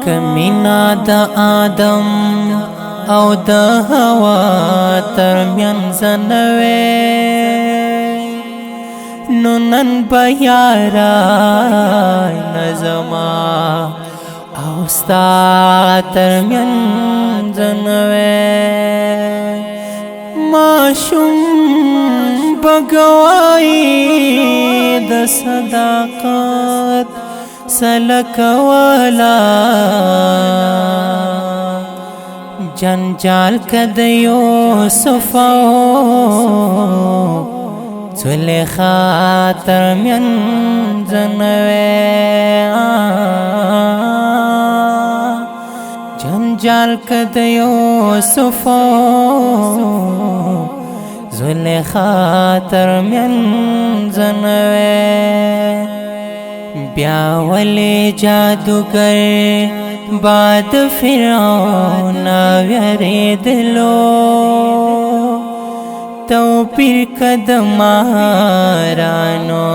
کمینا د آدم او د هوا ترمنځ نوې نو نن به یارا نظما او ستا ترمنځ نوې ماشوم بګوای د صداقت سلک والا جنجال کد یوسف زلیخا ترمنځ نوې جنجال کد یوسف زلیخا ترمنځ نوې بیا ولی جادوگر باد فرعون ویریدلو توپیر کد مارانو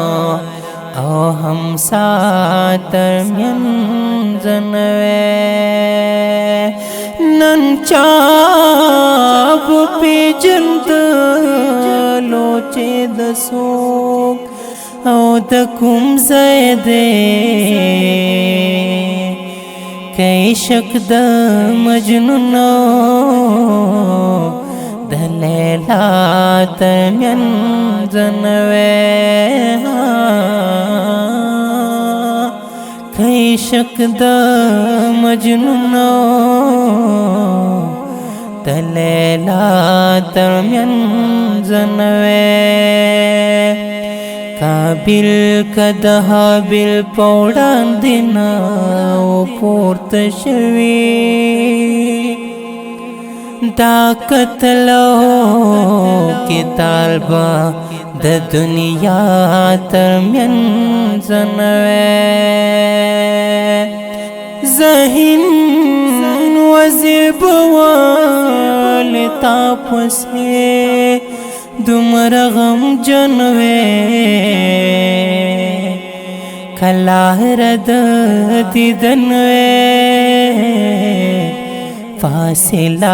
او همسا ترمنځ نوې نن چاب پیجندلو چې د څوک او د کوم ځای دی کای شک د مجنون د لیلا ترمنځ نوې کای شک د مجنون د لیلا ترمنځ نوې کابل کد حابل پوڑان دینا او پورت شوی دا قتلو کی طالبا د دنیا ترمنځ نوې ذهن وزیب والتا پسې دمر غم جنوے کلا رد دیدنوے فاصلہ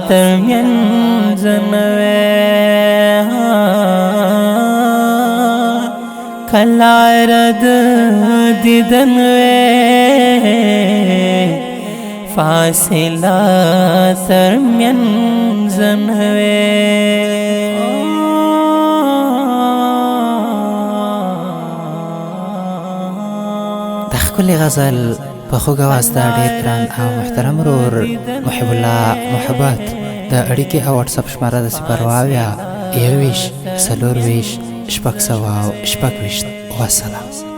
ترمنځ نوے کلا رد دیدنوے فاصلہ ترمنځ نوے کلی غزل په خوږ اواز د ډېر ګران او محترم ورور محب الله محبت د اړیکې او واتس اپ شماره د 0 21 24 شپږ سوه شپږ ویشت. والسلام.